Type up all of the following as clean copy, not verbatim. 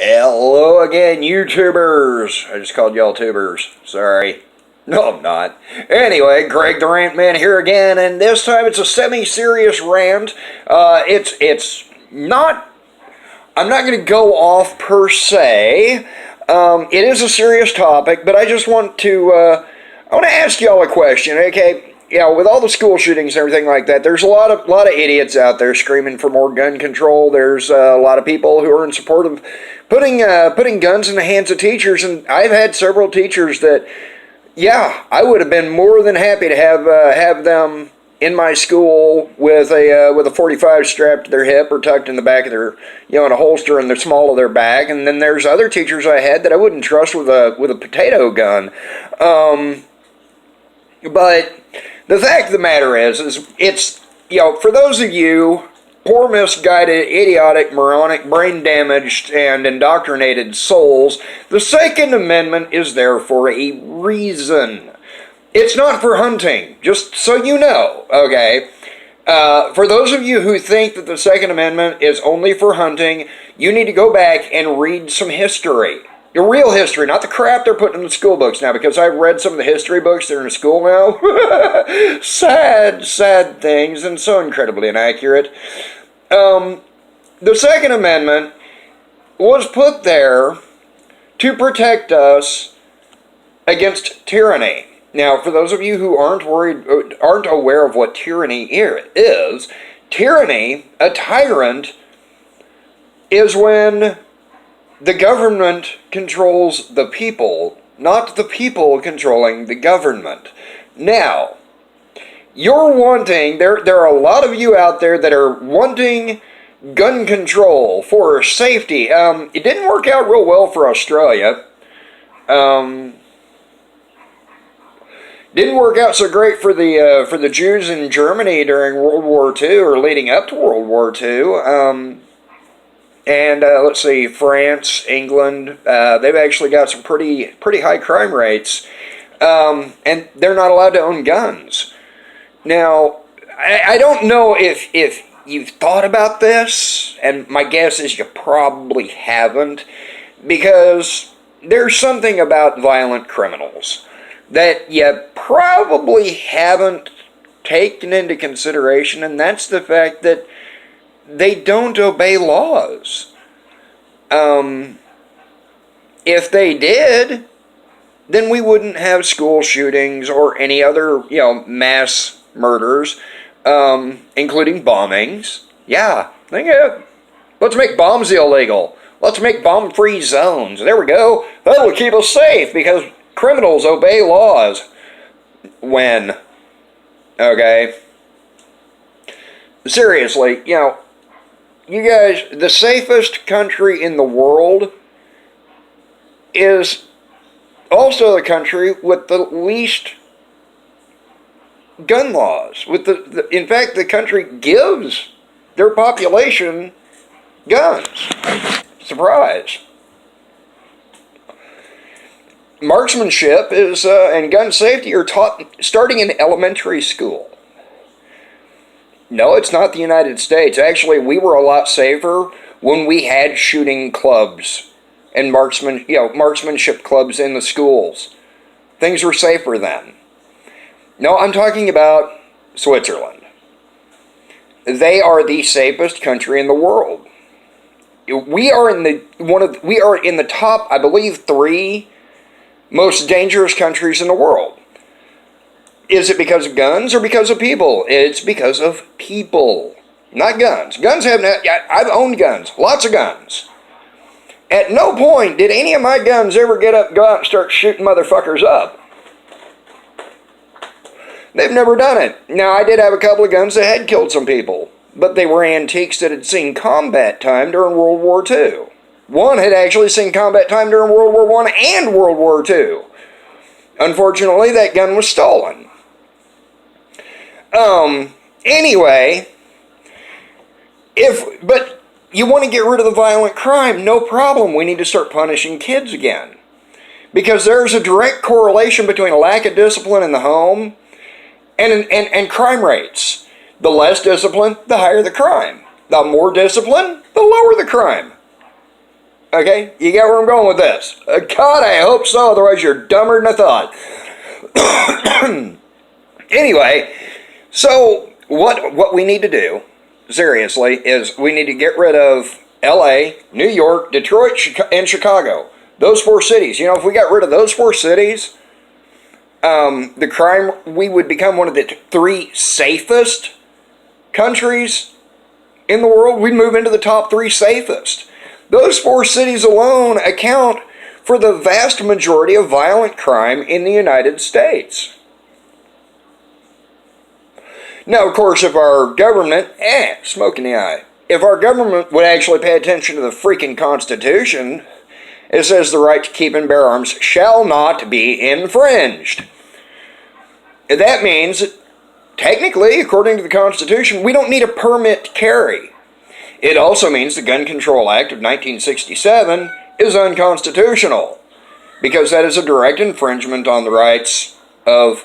Hello again, YouTubers. I just called y'all tubers. Sorry. No, I'm not. Anyway, Greg the Rant Man here again, and this time it's a semi-serious rant. It's not. I'm not going to go off per se. It is a serious topic, but I just want to. I want to ask y'all a question. Okay. Yeah, with all the school shootings and everything like that, there's a lot of idiots out there screaming for more gun control. There's a lot of people who are in support of putting guns in the hands of teachers, and I've had several teachers that, yeah, I would have been more than happy to have them in my school with a 45 strapped to their hip or tucked in the back of their, in a holster in the small of their back. And then there's other teachers I had that I wouldn't trust with a potato gun. But the fact of the matter is it's, for those of you poor, misguided, idiotic, moronic, brain-damaged, and indoctrinated souls, the Second Amendment is there for a reason. It's not for hunting, just so you know, okay? For those of you who think that the Second Amendment is only for hunting, you need to go back and read some history. The real history, not the crap they're putting in the school books now, because I've read some of the history books that are in school now. Sad, sad things, and so incredibly inaccurate. The Second Amendment was put there to protect us against tyranny. Now, for those of you who aren't aware of what tyranny is, tyranny, a tyrant, is when the government controls the people, not the people controlling the government. Now, you're wanting, there are a lot of you out there that are wanting gun control for safety. It didn't work out real well for Australia. Didn't work out so great for the Jews in Germany during World War II or leading up to World War II. And let's see, France, England, they've actually got some pretty high crime rates, and they're not allowed to own guns. Now, I don't know if you've thought about this, and my guess is you probably haven't, because there's something about violent criminals that you probably haven't taken into consideration, and that's the fact that they don't obey laws. If they did, then we wouldn't have school shootings or any other, mass murders, including bombings. Yeah, let's make bombs illegal. Let's make bomb-free zones. There we go. That'll keep us safe because criminals obey laws. When? Okay. Seriously, you guys, the safest country in the world is also the country with the least gun laws. In fact, the country gives their population guns. Surprise. Marksmanship and gun safety are taught starting in elementary school. No, it's not the United States. Actually, we were a lot safer when we had shooting clubs and marksmanship clubs in the schools. Things were safer then. No, I'm talking about Switzerland. They are the safest country in the world. We are in the top, I believe, 3 most dangerous countries in the world. Is it because of guns or because of people? It's because of people, not guns. I've owned guns, lots of guns. At no point did any of my guns ever go out and start shooting motherfuckers up. They've never done it. Now, I did have a couple of guns that had killed some people, but they were antiques that had seen combat time during World War II. One had actually seen combat time during World War I and World War II. Unfortunately, that gun was stolen. Anyway, but you want to get rid of the violent crime, no problem. We need to start punishing kids again. Because there's a direct correlation between a lack of discipline in the home and crime rates. The less discipline, the higher the crime. The more discipline, the lower the crime. Okay? You get where I'm going with this. God, I hope so, otherwise you're dumber than I thought. Anyway, so what we need to do, seriously, is we need to get rid of LA, New York, Detroit, and Chicago. Those 4 cities. You know, if we got rid of those 4 cities, the crime, we would become one of the 3 safest countries in the world. We'd move into the top 3 safest. Those 4 cities alone account for the vast majority of violent crime in the United States. Now, of course, if our government, smoke in the eye, if our government would actually pay attention to the freaking Constitution, it says the right to keep and bear arms shall not be infringed. That means, technically, according to the Constitution, we don't need a permit to carry. It also means the Gun Control Act of 1967 is unconstitutional, because that is a direct infringement on the rights of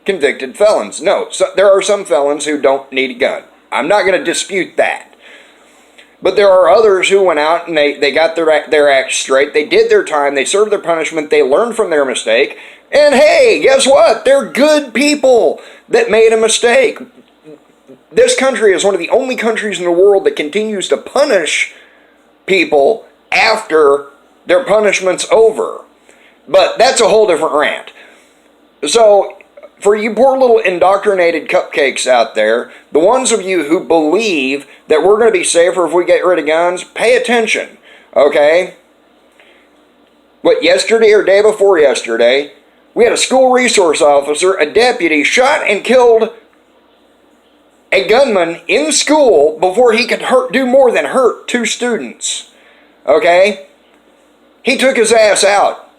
convicted felons. No, so there are some felons who don't need a gun. I'm not going to dispute that. But there are others who went out and they got their act straight. They did their time. They served their punishment. They learned from their mistake. And hey, guess what? They're good people that made a mistake. This country is one of the only countries in the world that continues to punish people after their punishment's over. But that's a whole different rant. So, for you poor little indoctrinated cupcakes out there, the ones of you who believe that we're going to be safer if we get rid of guns, pay attention, okay? What, yesterday or day before yesterday, we had a school resource officer, a deputy, shot and killed a gunman in school before he could do more than hurt 2 students, okay? He took his ass out.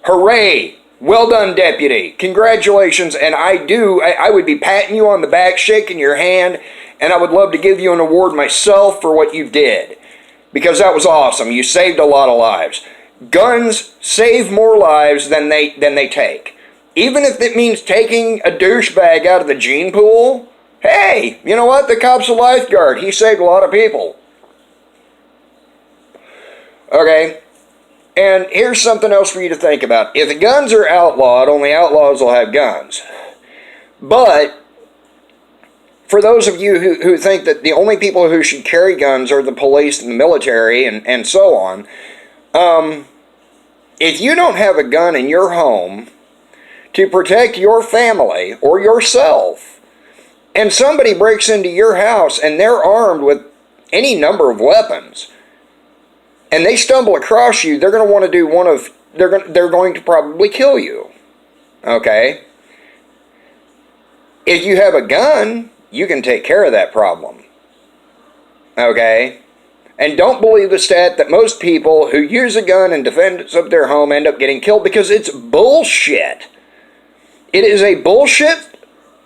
Hooray! Well done, deputy. Congratulations, and I would be patting you on the back, shaking your hand, and I would love to give you an award myself for what you did, because that was awesome. You saved a lot of lives. Guns save more lives than they take. Even if it means taking a douchebag out of the gene pool, hey, you know what? The cop's a lifeguard. He saved a lot of people. Okay? And here's something else for you to think about. If the guns are outlawed, only outlaws will have guns. But for those of you who think that the only people who should carry guns are the police and the military and so on, if you don't have a gun in your home to protect your family or yourself, and somebody breaks into your house and they're armed with any number of weapons, and they stumble across you, they're going to want to do they're going to probably kill you. Okay? If you have a gun, you can take care of that problem. Okay? And don't believe the stat that most people who use a gun in defense of their home end up getting killed, because it's bullshit. It is a bullshit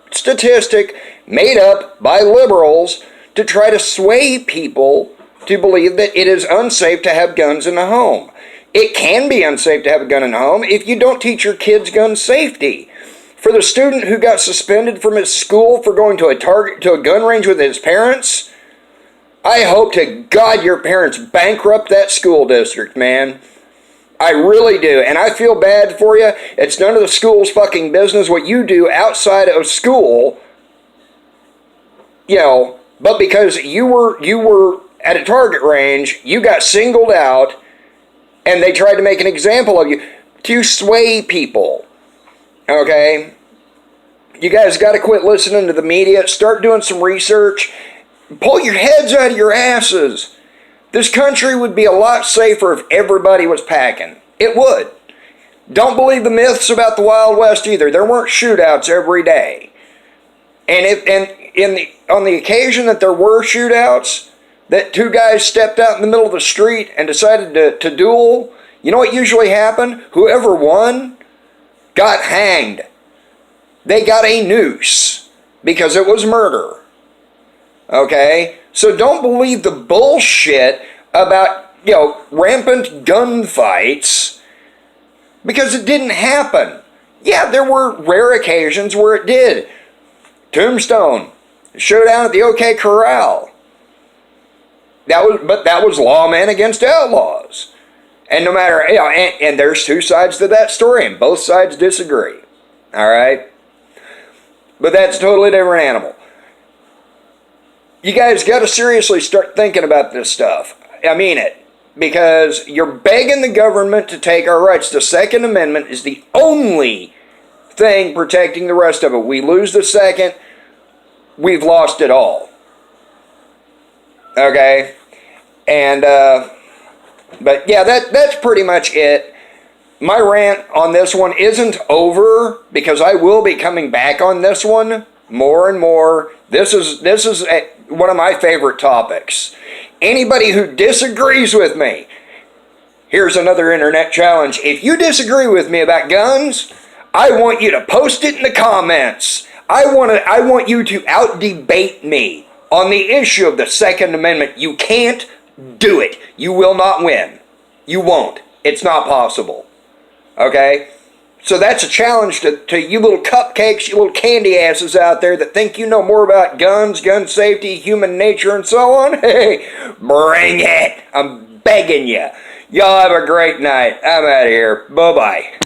statistic made up by liberals to try to sway people to believe that it is unsafe to have guns in the home. It can be unsafe to have a gun in the home if you don't teach your kids gun safety. For the student who got suspended from his school for going to a gun range with his parents, I hope to God your parents bankrupt that school district, man. I really do. And I feel bad for you. It's none of the school's fucking business what you do outside of school. You know, but because you were at a target range, you got singled out, and they tried to make an example of you to sway people. Okay? You guys got to quit listening to the media. Start doing some research. Pull your heads out of your asses. This country would be a lot safer if everybody was packing. It would. Don't believe the myths about the Wild West either. There weren't shootouts every day. And on the occasion that there were shootouts, that 2 guys stepped out in the middle of the street and decided to duel, you know what usually happened? Whoever won got hanged. They got a noose because it was murder. Okay? So don't believe the bullshit about, rampant gunfights, because it didn't happen. Yeah, there were rare occasions where it did. Tombstone, showdown at the OK Corral. that was lawmen against outlaws. And no matter, and there's two sides to that story, and both sides disagree. All right? But that's a totally different animal. You guys got to seriously start thinking about this stuff. I mean it. Because you're begging the government to take our rights. The Second Amendment is the only thing protecting the rest of it. We lose the second, we've lost it all. Okay? And, but yeah, that's pretty much it. My rant on this one isn't over, because I will be coming back on this one more and more. This is one of my favorite topics. Anybody who disagrees with me, here's another internet challenge. If you disagree with me about guns, I want you to post it in the comments. I want you to out-debate me on the issue of the Second Amendment. You can't do it. You will not win. You won't. It's not possible. Okay? So that's a challenge to you little cupcakes, you little candy asses out there that think you know more about guns, gun safety, human nature, and so on. Hey, bring it. I'm begging you. Y'all have a great night. I'm out of here. Bye-bye.